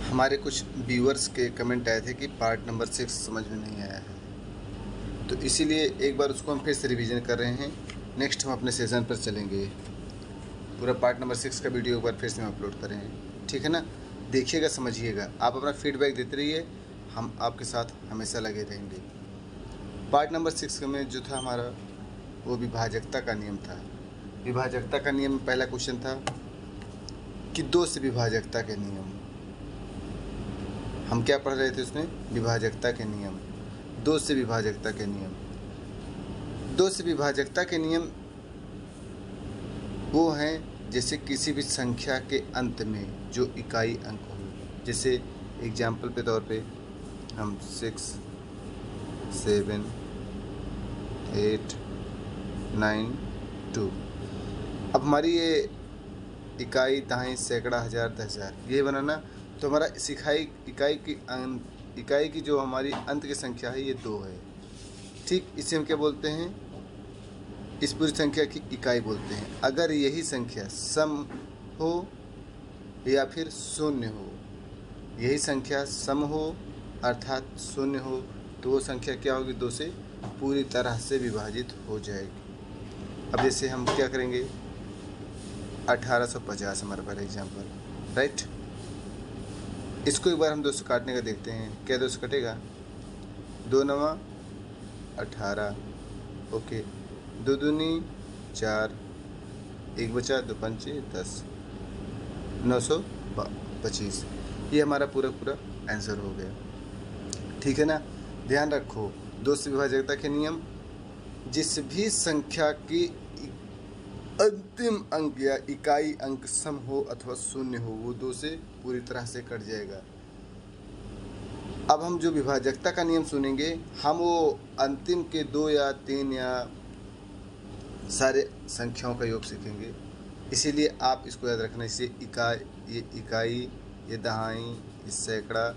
हमारे कुछ व्यूअर्स के कमेंट आए थे कि पार्ट नंबर 6 समझ में नहीं आया है, तो इसीलिए एक बार उसको हम फिर से रिवीजन कर रहे हैं। नेक्स्ट हम अपने सेशन पर चलेंगे, पूरा पार्ट नंबर 6 का वीडियो एक बार फिर से हम अपलोड करेंगे, ठीक है ना। देखिएगा, समझिएगा, आप अपना फीडबैक देते रहिए, हम आपके साथ हमेशा लगे रहेंगे। पार्ट नंबर 6 में जो था हमारा, वो विभाजकता का नियम था। विभाजकता का नियम में पहला क्वेश्चन था कि दो से विभाजकता के नियम। हम क्या पढ़ रहे थे उसमें? विभाजकता के नियम, दो से विभाजकता के नियम। दो से विभाजकता के नियम वो हैं जैसे किसी भी संख्या के अंत में जो इकाई अंक हो। जैसे एग्जाम्पल के तौर पे हम 6, 7, 8, 9, 2। अब हमारी ये इकाई, दहाई, सैकड़ा, हज़ार, 10,000 ये बनाना, तो हमारा इकाई की जो हमारी अंत की संख्या है ये 2 है, ठीक। इसे हम क्या बोलते हैं? इस पूरी संख्या की इकाई बोलते हैं। अगर यही संख्या सम हो या फिर शून्य हो, यही संख्या सम हो अर्थात शून्य हो, तो वो संख्या क्या होगी? 2 से पूरी तरह से विभाजित हो जाएगी। अब जैसे हम क्या करेंगे, 1850 हमारे पास एग्जाम्पल, राइट। इसको एक बार हम 2 से काटने का देखते हैं, क्या 2 से कटेगा? 2 9 18, ओके। 2 दूनी 4, 1 बचा, 2 पंचे 10, 925। ये हमारा पूरा आंसर हो गया, ठीक है ना। ध्यान रखो, दो से विभाजकता के नियम, जिस भी संख्या की अंतिम अंक या इकाई अंक सम हो अथवा शून्य हो, वो 2 से पूरी तरह से कट जाएगा। अब हम जो विभाजकता का नियम सुनेंगे, हम वो अंतिम के 2 या 3 या सारे संख्याओं का योग सीखेंगे। इसीलिए आप इसको याद रखना। इसे इकाई, ये दहाई, ये सैकड़ा,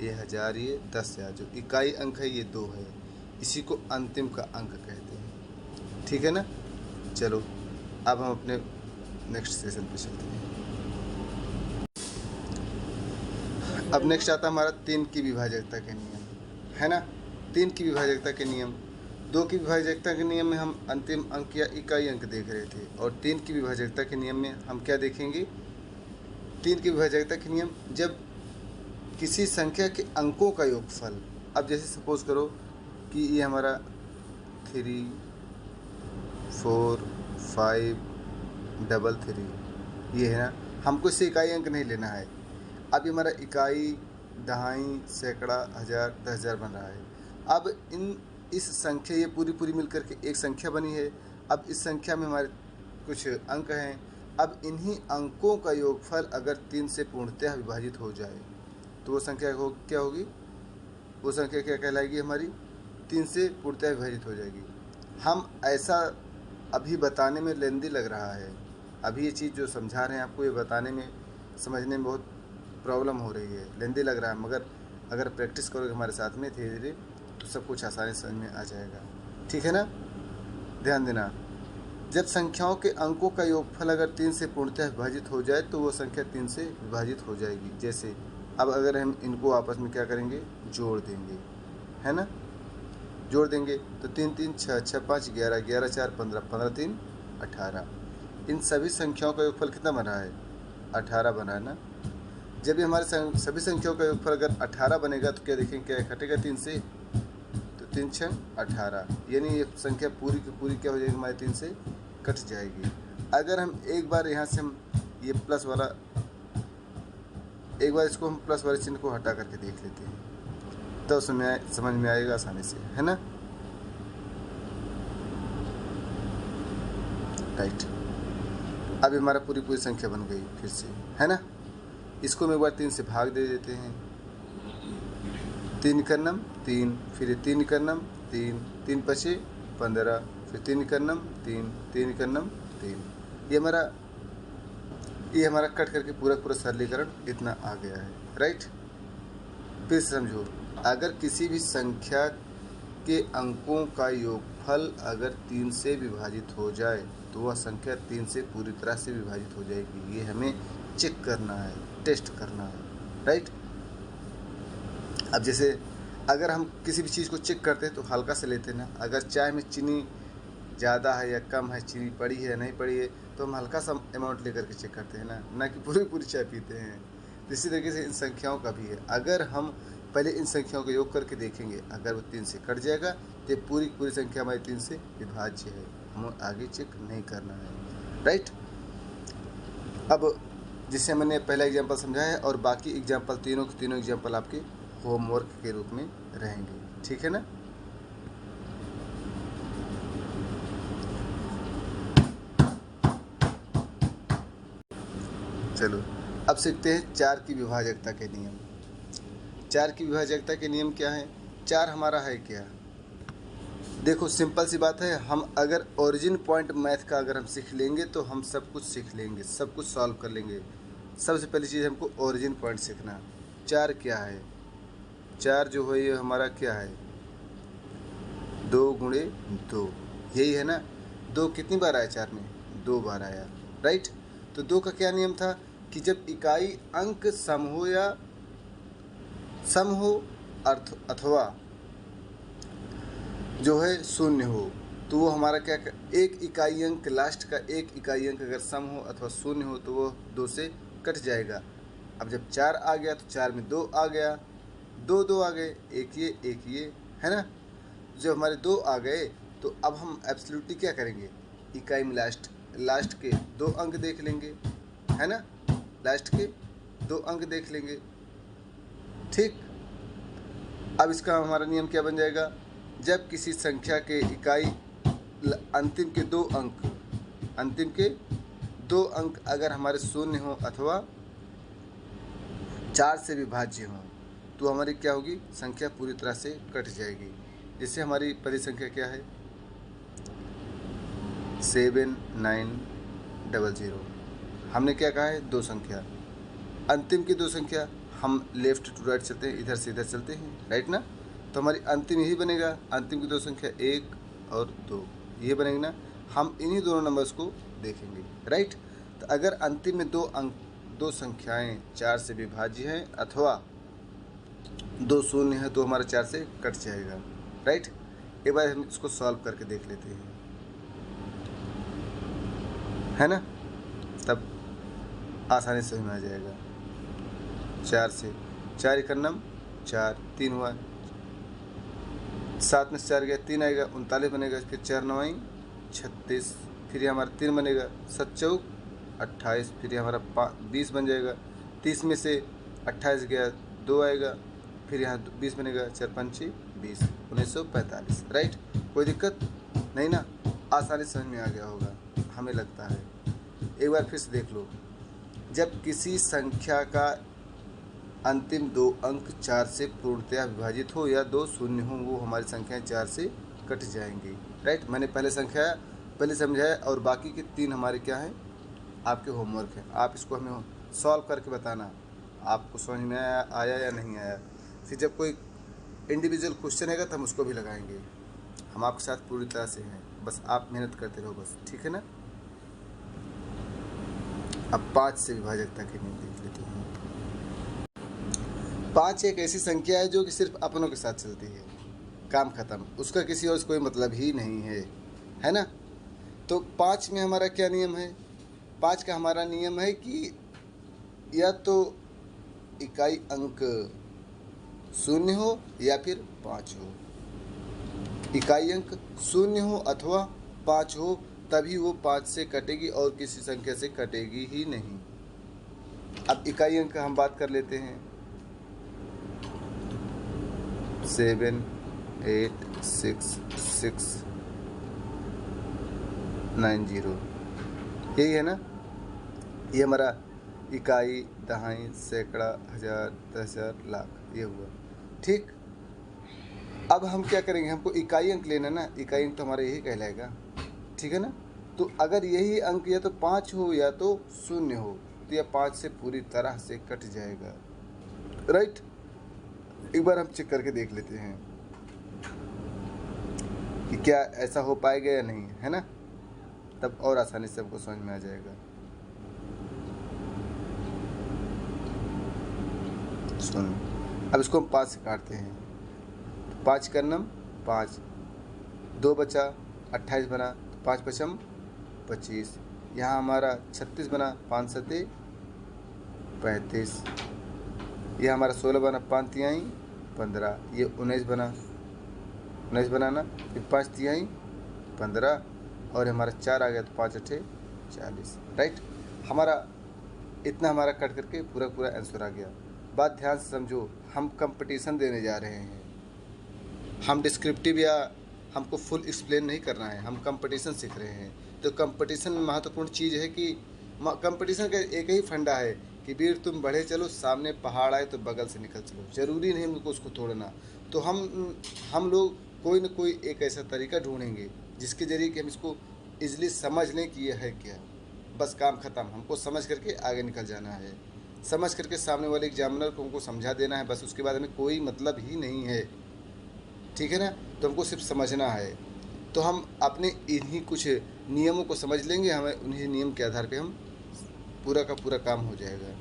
ये हज़ार, ये 10,000। जो इकाई अंक है ये 2 है, इसी को अंतिम का अंक कहते हैं, ठीक है ना। चलो अब हम अपने नेक्स्ट सेशन पे चलते हैं। अब नेक्स्ट आता हमारा 3 की विभाजकता के नियम, है ना। 3 की विभाजकता के नियम, 2 की विभाजकता के नियम में हम अंतिम अंक या इकाई अंक देख रहे थे, और 3 की विभाजकता के नियम में हम क्या देखेंगे? 3 की विभाजकता के नियम, जब किसी संख्या के अंकों का योगफल, अब जैसे सपोज करो कि ये हमारा 3, 4, 5, 3 ये है ना, हमको इससे इकाई अंक नहीं लेना है। अब ये हमारा इकाई, दहाई, सैकड़ा, हज़ार, 10,000 बन रहा है। अब इस संख्या, ये पूरी मिलकर के एक संख्या बनी है। अब इस संख्या में हमारे कुछ अंक हैं। अब इन्हीं अंकों का योगफल अगर 3 से पूर्णतः विभाजित हो जाए, तो वो संख्या क्या होगी? वो संख्या क्या कहलाएगी? हमारी 3 से पूर्णतः विभाजित हो जाएगी। हम ऐसा अभी बताने में लेंदी लग रहा है, अभी ये चीज़ जो समझा रहे हैं आपको, ये बताने में, समझने में बहुत प्रॉब्लम हो रही है, लेंदी लग रहा है, मगर अगर प्रैक्टिस करोगे हमारे साथ में धीरे धीरे, तो सब कुछ आसानी समझ में आ जाएगा, ठीक है ना। ध्यान देना, जब संख्याओं के अंकों का योगफल अगर 3 से पूर्णतः विभाजित हो जाए, तो वो संख्या 3 से विभाजित हो जाएगी। जैसे अब अगर हम इनको आपस में क्या करेंगे? जोड़ देंगे, है ना। जोड़ देंगे तो 3 3 6 6 5 11 11 4 15 15 3 18। इन सभी संख्याओं का योगफल कितना बना है? 18 बना है ना। जब ये हमारे सभी संख्याओं का योगफल अगर 18 बनेगा, तो क्या देखेंगे, क्या घटेगा 3 से? तो 3 6 18, यानी ये संख्या पूरी की पूरी क्या हो जाएगी? हमारे 3 से कट जाएगी। अगर हम एक बार यहाँ से हम ये प्लस वाला, एक बार इसको हम प्लस वाले चिन्ह को हटा करके देख लेते हैं, तो समझ में आएगा आसानी से, है ना। राइट, अब हमारा पूरी संख्या बन गई फिर से, है ना। इसको हम एक बार 3 से भाग दे देते हैं। 3 कर्नम 3, फिर 3 कर्नम 3, 3 पचे 15, फिर 3 कर्नम 3, 3 कर्नम 3। ये हमारा कट करके पूरा सरलीकरण इतना आ गया है, राइट। फिर समझो, अगर किसी भी संख्या के अंकों का योगफल अगर 3 से विभाजित हो जाए, तो वह संख्या 3 से पूरी तरह से विभाजित हो जाएगी। ये हमें चेक करना है, टेस्ट करना है, राइट। अब जैसे अगर हम किसी भी चीज़ को चेक करते हैं तो हल्का से लेते हैं ना, अगर चाय में चीनी ज़्यादा है या कम है, चीनी पड़ी है या नहीं पड़ी है, तो हम हल्का सा अमाउंट लेकर के चेक करते हैं ना कि पूरी पूरी चाय पीते हैं। तो इसी तरीके से इन संख्याओं का भी है, अगर हम पहले इन संख्याओं को योग करके देखेंगे, अगर वो 3 से कट जाएगा तो पूरी पूरी संख्या हमारी 3 से विभाज्य है, हमें आगे चेक नहीं करना है, राइट। अब जिससे मैंने पहला एग्जाम्पल समझाया है और बाकी एग्जाम्पल तीनों के तीनों एग्जाम्पल आपके होमवर्क के रूप में रहेंगे, ठीक है ना। चलो अब सीखते हैं 4 की विभाजकता के नियम। 4 की विभाजकता के नियम क्या है? 4 हमारा है क्या? देखो सिंपल सी बात है, हम अगर ओरिजिन पॉइंट मैथ का अगर हम सीख लेंगे तो हम सब कुछ सीख लेंगे, सब कुछ सॉल्व कर लेंगे। सबसे पहली चीज़ हमको ओरिजिन पॉइंट सीखना। 4 क्या है? 4 जो है ये हमारा क्या है? 2 गुणे 2, यही है ना। 2 कितनी बार आया 4 में? 2 बार आया, राइट। तो 2 का क्या नियम था कि जब इकाई अंक सम हो या सम हो अथवा जो है शून्य हो, तो वो हमारा क्या एक इकाई अंक, लास्ट का एक इकाई अंक अगर सम हो अथवा शून्य हो तो वो 2 से कट जाएगा। अब जब 4 आ गया तो 4 में 2 आ गया, 2 आ गए, एक ये है ना। जब हमारे 2 आ गए तो अब हम एब्सोल्युटली क्या करेंगे? इकाई में लास्ट के 2 अंक देख लेंगे, है ना। लास्ट के 2 अंक देख लेंगे, ठीक। अब इसका हमारा नियम क्या बन जाएगा? जब किसी संख्या के इकाई अंतिम के 2 अंक अगर हमारे शून्य हो अथवा 4 से विभाज्य हो तो हमारी क्या होगी? संख्या पूरी तरह से कट जाएगी। जैसे हमारी पहली संख्या क्या है? 7900। हमने क्या कहा है? 2 संख्या। अंतिम की 2 संख्या, हम लेफ्ट टू राइट चलते हैं, इधर से इधर चलते हैं, राइट ना। तो हमारी अंतिम यही बनेगा, अंतिम की 2 संख्या 1 और 2, ये बनेगी ना। हम इन्हीं दोनों नंबर्स को देखेंगे, राइट। तो अगर अंतिम में 2 संख्याएं 4 से विभाज्य हैं अथवा 2 शून्य है तो हमारा 4 से कट जाएगा, राइट। एक बार हम इसको सॉल्व करके देख लेते हैं, है ना, तब आसानी से समझ आ जाएगा। 4 से 4 एक नम 4, 3 हुआ, 7 में 4 गया, 3 आएगा, 39 बनेगा। फिर 4 9 36, फिर ये हमारा 3 बनेगा, 7 चौक 28, फिर ये हमारा 20 बन जाएगा। 30 में से 28 गया, 2 आएगा, फिर यहाँ 20 बनेगा, 4 5 20, 1945, राइट। कोई दिक्कत नहीं ना, आसानी समझ में आ गया होगा हमें लगता है। एक बार फिर से देख लो, जब किसी संख्या का अंतिम 2 अंक 4 से पूर्णतया विभाजित हो या 2 शून्य हो, वो हमारी संख्याएं 4 से कट जाएंगी, राइट। मैंने पहले समझाया और बाकी के 3 हमारे क्या हैं? आपके होमवर्क हैं। आप इसको हमें सॉल्व करके बताना आपको समझ में आया या नहीं आया। फिर जब कोई इंडिविजुअल क्वेश्चन आएगा तो हम उसको भी लगाएंगे। हम आपके साथ पूरी तरह से हैं, बस आप मेहनत करते रहो बस, ठीक है ना। अब 5 से विभाजकता के नियम देख लेते हैं। 5 एक ऐसी संख्या है जो कि सिर्फ अपनों के साथ चलती है, काम खत्म, उसका किसी और से कोई मतलब ही नहीं है ना। तो 5 में हमारा क्या नियम है? 5 का हमारा नियम है कि या तो इकाई अंक 0 हो या फिर 5 हो। इकाई अंक 0 हो अथवा 5 हो, तभी वो 5 से कटेगी और किसी संख्या से कटेगी ही नहीं। अब इकाई अंक हम बात कर लेते हैं, 7 8 6 6 9 0, यही है ना। ये हमारा इकाई, दहाई, सैकड़ा, हज़ार, 10,000, लाख, ये हुआ, ठीक। अब हम क्या करेंगे? हमको इकाई अंक लेना ना, इकाई अंक तो हमारा यही कहलाएगा, ठीक है ना। तो अगर यही अंक या तो 5 हो या तो 0 हो तो यह 5 से पूरी तरह से कट जाएगा, राइट। एक बार हम चेक करके देख लेते हैं कि क्या ऐसा हो पाएगा या नहीं, है ना। तब और आसानी से हमको समझ में आ जाएगा। सुन, अब इसको हम 5 से काटते हैं। 5 कर्नम 5, 2 बचा 28 बना, 5 पचम 25, यहाँ हमारा 36 बना, 5 सते 35, ये हमारा 16 बना, 5 तिहाई 15, ये 19 बना, 19 बनाना, फिर 5 तिहाई 15 और हमारा 4 आ गया तो 5 अठे 40। राइट, हमारा इतना हमारा कट करके पूरा पूरा आंसर आ गया। बात ध्यान से समझो, हम कंपटीशन देने जा रहे हैं, हम डिस्क्रिप्टिव या हमको फुल एक्सप्लेन नहीं करना है, हम कंपटीशन सीख रहे हैं। तो कंपटीशन में महत्वपूर्ण चीज़ है कि कंपटीशन का एक ही फंडा है कि वीर तुम बढ़े चलो, सामने पहाड़ आए तो बगल से निकल चलो, ज़रूरी नहीं हमको उसको तोड़ना। तो हम लोग कोई ना कोई एक ऐसा तरीका ढूंढेंगे जिसके ज़रिए कि हम इसको ईजिली समझ लें कि यह है क्या। बस काम ख़त्म, हमको समझ करके आगे निकल जाना है, समझ करके सामने वाले एग्जामिनर को हमको समझा देना है, बस उसके बाद हमें कोई मतलब ही नहीं है। ठीक है ना, तो हमको सिर्फ समझना है। तो हम अपने इन्हीं कुछ नियमों को समझ लेंगे, हमें उन्हीं नियम के आधार पे हम पूरा का पूरा काम हो जाएगा।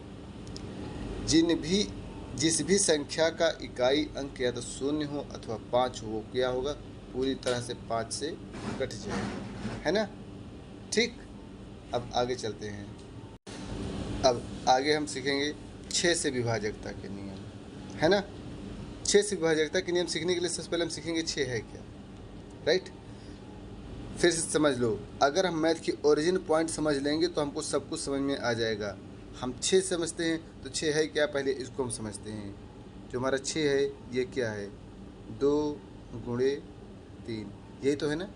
जिस भी संख्या का इकाई अंक या तो 0 हो अथवा 5 हो, वो क्या होगा, पूरी तरह से 5 से कट जाएगा, है ना। ठीक, अब आगे चलते हैं। अब आगे हम सीखेंगे 6 से विभाजकता के नियम, है ना। 6 से विभाजकता के नियम सीखने के लिए सबसे पहले हम सीखेंगे 6 है क्या। राइट, फिर से समझ लो, अगर हम मैथ की ओरिजिन पॉइंट समझ लेंगे तो हमको सब कुछ समझ में आ जाएगा। हम 6 समझते हैं तो 6 है क्या, पहले इसको हम समझते हैं। जो हमारा 6 है ये क्या है, 2 गुणे 3, यही तो है ना,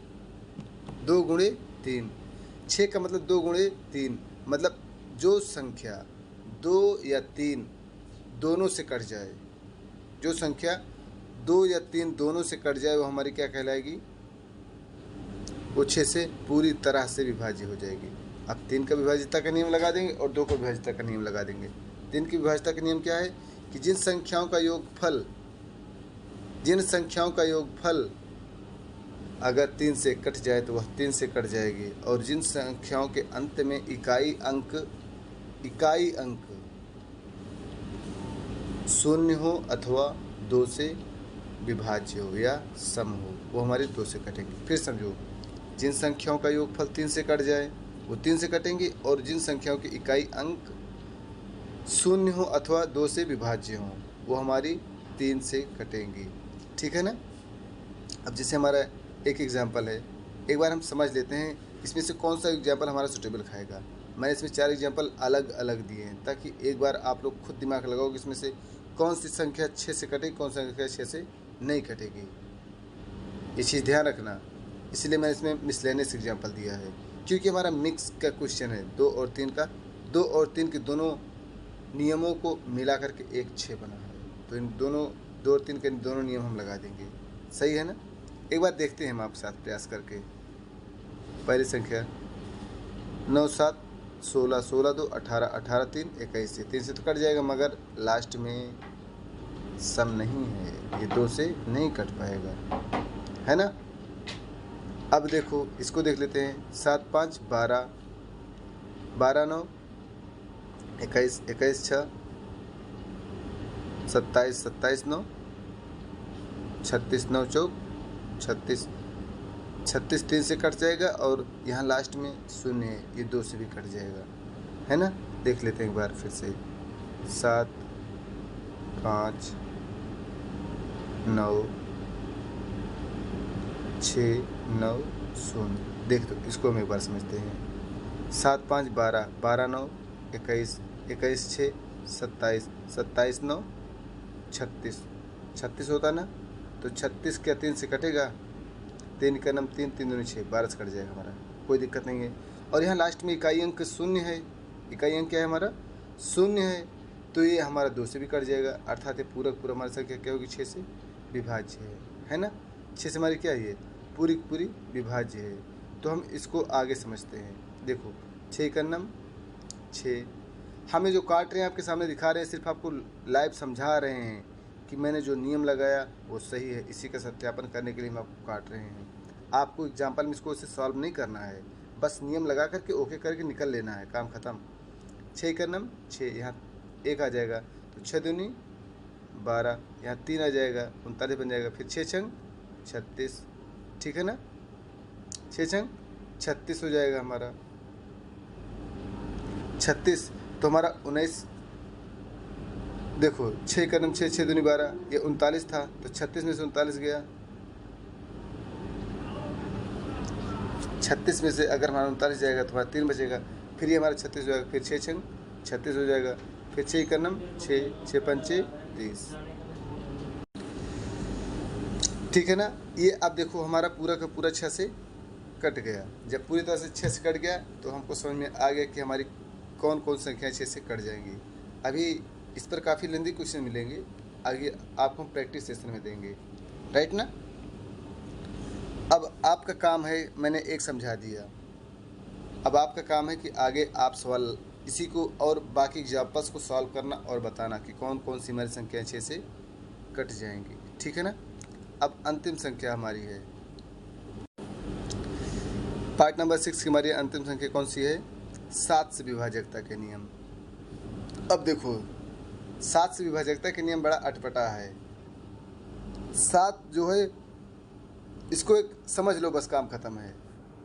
2 गुणे 3। 6 का मतलब 2 गुणे 3, मतलब जो संख्या 2 या 3 दोनों से कट जाए, जो संख्या 2 या 3 दोनों से कट जाए वो हमारी क्या कहलाएगी, वो 6 से पूरी तरह से विभाज्य हो जाएगी। अब 3 का विभाज्यता का नियम लगा देंगे और 2 का विभाज्यता का नियम लगा देंगे। 3 की विभाज्यता का नियम क्या है कि जिन संख्याओं का योगफल अगर 3 से कट जाए तो वह 3 से कट जाएगी, और जिन संख्याओं के अंत में इकाई अंक 0 हो अथवा 2 से विभाज्य हो या सम हो, वो हमारे 2 से कटेंगे। फिर समझो, जिन संख्याओं का योगफल 3 से कट जाए वो 3 से कटेंगे, और जिन संख्याओं की इकाई अंक 0 हो अथवा 2 से विभाज्य हो वो हमारी 3 से कटेंगी। ठीक है ना। अब जैसे हमारा एक एग्जाम्पल है, एक बार हम समझ लेते हैं इसमें से कौन सा एग्जाम्पल हमारा सूटेबल खाएगा। मैंने इसमें 4 एग्जाम्पल अलग अलग दिए हैं ताकि एक बार आप लोग खुद दिमाग लगाओ कि इसमें से कौन सी संख्या 6 से कटेगी, कौन सी संख्या 6 से नहीं कटेगी। ये चीज़ ध्यान रखना, इसलिए मैंने इसमें मिसलेनियस एग्जाम्पल दिया है, क्योंकि हमारा मिक्स का क्वेश्चन है 2 और 3 का। 2 और 3 के दोनों नियमों को मिला करके एक 6 बना है, तो इन दोनों 2 और 3 के दोनों नियम हम लगा देंगे। सही है ना। एक बार देखते हैं हम आपके साथ प्रयास करके। पहली संख्या 9 7 16, 16 2 18, 18 3 21, 3 से तो कट जाएगा, मगर लास्ट में सम नहीं है, ये 2 से नहीं कट पाएगा, है ना। अब देखो, इसको देख लेते हैं। 7 5 12, 12 9 21, 21 6 27, 27 9 36 9 चौक 36, 36 3 से कट जाएगा, और यहाँ लास्ट में 0 है, ये 2 से भी कट जाएगा, है ना। देख लेते हैं एक बार फिर से। 7 5 9 6 9 0। देख दो, इसको हम एक बार समझते हैं। 7 5 12, 12 9 21, 21 6 27, 27 9 36, 36 होता ना, तो 36 क्या 3 से कटेगा, 3 का नाम 3, 3 दूनी 6, 12 से कट जाएगा हमारा, कोई दिक्कत नहीं है। और यहाँ लास्ट में इकाई अंक 0 है, इकाई अंक क्या है हमारा 0 है, तो ये हमारा 2 से भी कट जाएगा, अर्थात ये पूरा पूरा हमारी संख्या क्या होगी, 6 से विभाज्य है ना। 6 से हमारी क्या है, ये पूरी पूरी विभाज्य है। तो हम इसको आगे समझते हैं। देखो 6 का नाम 6, हमें जो काट रहे हैं आपके सामने दिखा रहे हैं, सिर्फ आपको लाइव समझा रहे हैं कि मैंने जो नियम लगाया वो सही है, इसी का सत्यापन करने के लिए हम आपको काट रहे हैं। आपको एग्जाम्पल में इसको सॉल्व नहीं करना है, बस नियम लगा करके ओके करके निकल लेना है, काम ख़त्म। 6 का नाम 6, यहाँ 1 आ जाएगा, तो 6 दूनी 12, यहाँ 3 आ जाएगा 39 बन जाएगा। फिर 6 छंग 36, ठीक है ना, 6 छंग 36 हो जाएगा हमारा 36। तो हमारा 19, देखो 6 का नम 6, 6 दूनी 12, ये 39 था तो 36 में से 39 गया। 36 में से अगर हमारा 39 जाएगा तो हमारा 3 बचेगा। फिर ये हमारा 36 हो जाएगा। फिर 6 छंग 36 हो जाएगा। फिर 6 का नम 6, 6 पंचे 30, ठीक है ना। ये अब देखो हमारा पूरा का पूरा 6 से कट गया। जब पूरी तरह से 6 से कट गया तो हमको समझ में आ गया कि हमारी कौन कौन संख्याएं 6 से कट जाएंगी। अभी इस पर काफ़ी लेंदी क्वेश्चन मिलेंगे, आगे आपको हम प्रैक्टिस सेशन में देंगे, राइट ना। अब आपका काम है, मैंने एक समझा दिया, अब आपका काम है कि आगे आप सवाल इसी को और बाकी एग्जाम्पल्स को सॉल्व करना और बताना कि कौन कौन सी हमारी संख्याएं 6 से कट जाएंगी, ठीक है ना। अब अंतिम संख्या हमारी है पार्ट नंबर 6 की हमारी अंतिम संख्या कौन सी है? 7 से विभाजकता के नियम। अब देखो 7 से विभाजकता के नियम बड़ा अटपटा है। 7 जो है इसको एक समझ लो, बस काम खत्म है।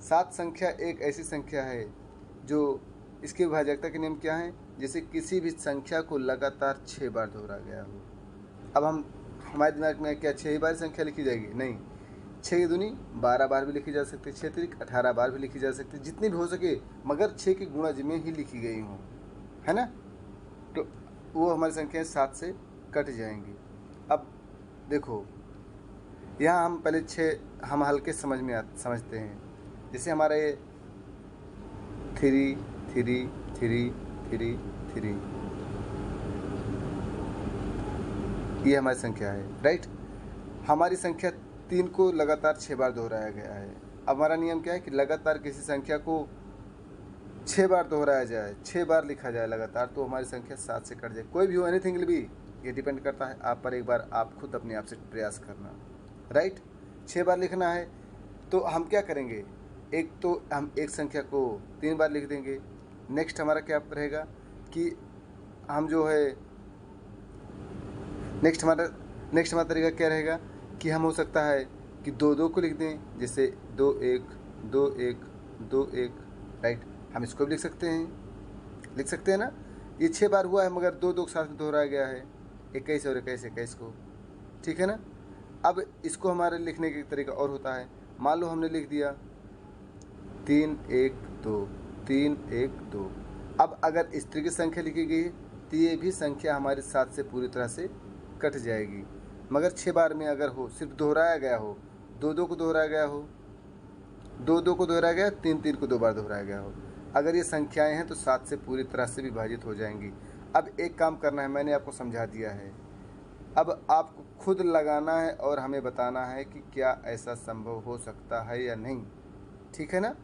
7 संख्या एक ऐसी संख्या है जो इसके विभाजकता के नियम क्या हैं? जैसे किसी भी संख्या को लगातार 6 बार दोहरा गया हो। अब हमारे दिमाग में क्या 6 बार संख्या लिखी जाएगी? नहीं, 6 की दूनी 12 बार भी लिखी जा सकती है, 6 त्रिक 18 बार भी लिखी जा सकती है, जितनी भी हो सके, मगर 6 की गुणा में ही लिखी गई हों, है ना। तो वो हमारी संख्याएं 7 से कट जाएंगी। अब देखो यहाँ हम पहले 6 हम हल्के समझते हैं। जैसे हमारा ये 3 3 3 3 3 ये हमारी संख्या है, राइट। हमारी संख्या 3 को लगातार 6 बार दोहराया गया है। अब हमारा नियम क्या है कि लगातार किसी संख्या को 6 बार दोहराया जाए, 6 बार लिखा जाए लगातार, तो हमारी संख्या 7 से कट जाए। कोई भी हो, एनीथिंग भी, ये डिपेंड करता है आप पर। एक बार आप खुद अपने आप से प्रयास करना, राइट। 6 बार लिखना है तो हम क्या करेंगे? एक तो हम एक संख्या को 3 बार लिख देंगे। नेक्स्ट हमारा क्या रहेगा कि हम जो है नेक्स्ट हमारा तरीका क्या रहेगा कि हम हो सकता है कि 2 2 को लिख दें, जैसे 2 1 2 1 2 1, राइट। हम इसको भी लिख सकते हैं ना। ये 6 बार हुआ है मगर 2 2 के साथ में दोहराया गया है, 21 और 21 21 को, ठीक है ना। अब इसको हमारे लिखने का तरीका और होता है। मान लो हमने लिख दिया 3 1 2 3 1 2। अब अगर इस तरह की संख्या लिखी गई है तो ये भी संख्या हमारे 7 से पूरी तरह से कट जाएगी। मगर 6 बार में अगर हो, सिर्फ दोहराया गया हो, 2 2 को दोहराया गया हो, 2 2 को दोहराया गया, 3 3 को 2 बार दोहराया गया हो, अगर ये संख्याएं हैं तो 7 से पूरी तरह से विभाजित हो जाएंगी। अब एक काम करना है, मैंने आपको समझा दिया है, अब आपको खुद लगाना है और हमें बताना है कि क्या ऐसा संभव हो सकता है या नहीं, ठीक है ना।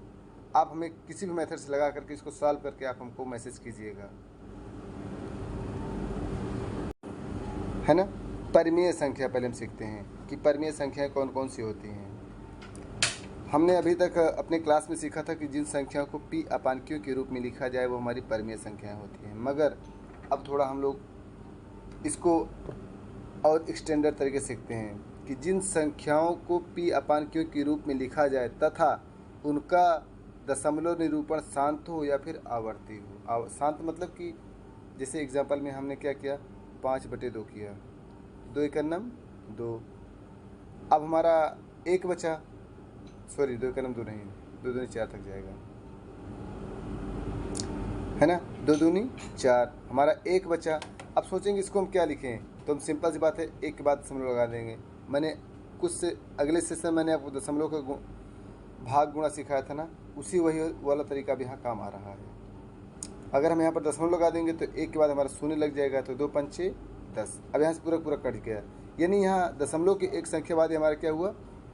आप हमें किसी भी मेथड से लगा करके इसको सॉल्व करके आप हमको मैसेज कीजिएगा, है ना। परिमेय संख्या पहले हम सीखते हैं कि परिमेय संख्याएं कौन कौन सी होती हैं। हमने अभी तक अपने क्लास में सीखा था कि जिन संख्याओं को p अपान q के रूप में लिखा जाए वो हमारी परिमेय संख्याएं होती हैं। मगर अब थोड़ा हम लोग इसको और एक्सटेंडेड तरीके से सीखते हैं कि जिन संख्याओं को p अपान q के रूप में लिखा जाए तथा उनका दशमलव निरूपण शांत हो या फिर आवर्ती हो। शांत मतलब कि जैसे एग्जाम्पल में हमने क्या किया, 5/2 किया, 2 1 2। अब हमारा एक बचा, सॉरी 2 1 2 नहीं, 2 दूनी 4 तक जाएगा, है ना। 2 दूनी 4, हमारा एक बचा। अब सोचेंगे इसको हम क्या लिखें, तो हम सिंपल सी बात है, एक के बाद दशमलव लगा देंगे। मैंने कुछ से अगले सेशन मैंने आपको दशमलव का भाग गुणा सिखाया था ना, उसी वही वाला तरीका भी यहाँ काम आ रहा है। अगर हम यहाँ पर दशमलव लगा देंगे तो एक के बाद हमारा शून्य लग जाएगा, तो 2 पंचे 10। अब यहाँ से पूरा कट गया, यानी यहाँ दशमलव की एक संख्या बाद हमारा क्या हुआ,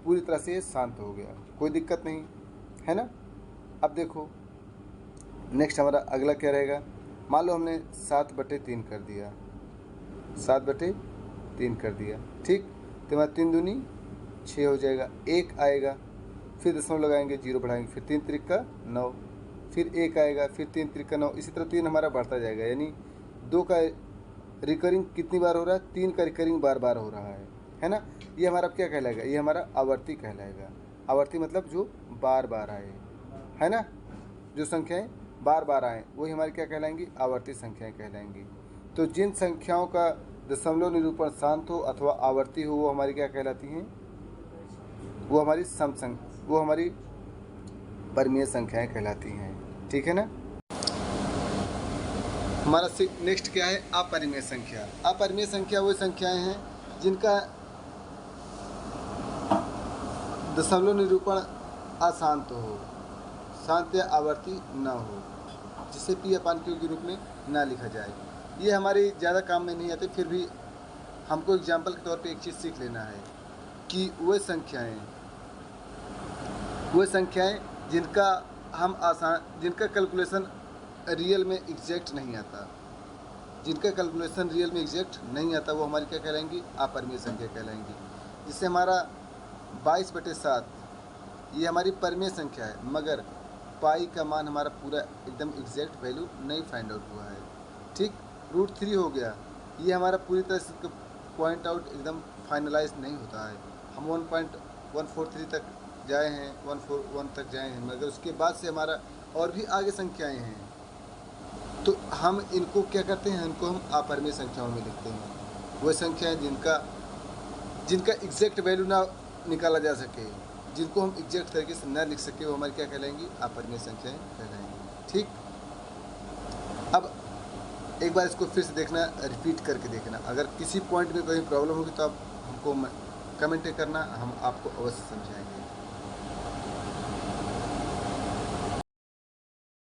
पूरी तरह से शांत हो गया, कोई दिक्कत नहीं, है ना। अब देखो नेक्स्ट हमारा अगला क्या रहेगा। मान लो हमने 7/3 कर दिया, 7/3 कर दिया, ठीक। तो हमारा 3 दूनी 6 हो जाएगा, 1 आएगा, फिर दशमलव लगाएंगे, 0 बढ़ाएंगे, फिर 3 त्रिक का 9, फिर 1 आएगा, फिर 3 त्रिक का 9। इसी तरह 3 हमारा बढ़ता जाएगा, यानी 2 का रिकरिंग कितनी बार हो रहा है, 3 का रिकरिंग बार बार हो रहा है ना। ये हमारा क्या कहलाएगा, ये हमारा आवर्ती कहलाएगा। आवर्ती मतलब जो बार बार आए, है ना, जो संख्याएं बार बार आए वही हमारी क्या कहलाएंगी, आवर्ती संख्याएं कहलाएंगी। तो जिन संख्याओं का दशमलव निरूपण शांत हो अथवा आवर्ती हो वो हमारी क्या कहलाती हैं, वो हमारी वो हमारी परिमेय संख्याएं कहलाती हैं। ठीक है ना। हमारा नेक्स्ट क्या है, अपरिमेय संख्या। अपरिमेय संख्या वो संख्याएं हैं जिनका दशमलव निरूपण अशांत हो, शांत या आवर्ती न हो, जिसे P/Q के रूप में ना लिखा जाए। ये हमारे ज़्यादा काम में नहीं आते, फिर भी हमको एग्जाम्पल के तौर पे एक चीज़ सीख लेना है कि वो संख्याएं जिनका कैलकुलेशन रियल में एग्जैक्ट नहीं आता, वो हमारी क्या कहलाएंगी, अपरिमेय संख्या कहलाएंगी। जिससे हमारा 22/7 ये हमारी परिमेय संख्या है, मगर पाई का मान हमारा पूरा एकदम एग्जैक्ट वैल्यू नहीं फाइंड आउट हुआ है। ठीक, √3 हो गया, ये हमारा पूरी तरह से पॉइंट आउट एकदम फाइनलाइज नहीं होता है। हम 1.143 तक जाए हैं, 141 तक जाए हैं, मगर उसके बाद से हमारा और भी आगे संख्याएं हैं, तो हम इनको क्या करते हैं, इनको हम अपरिमेय संख्याओं में लिखते हैं। वो संख्याएं जिनका एग्जैक्ट वैल्यू ना निकाला जा सके, जिनको हम एग्जैक्ट तरीके से ना लिख सके, वो हमारी क्या कहलाएंगी, अपरिमेय संख्याएं कहलाएंगी। ठीक, अब एक बार इसको फिर से देखना, रिपीट करके देखना। अगर किसी पॉइंट में कोई प्रॉब्लम होगी तो आप हमको कमेंट करना, हम आपको अवश्य समझाएंगे।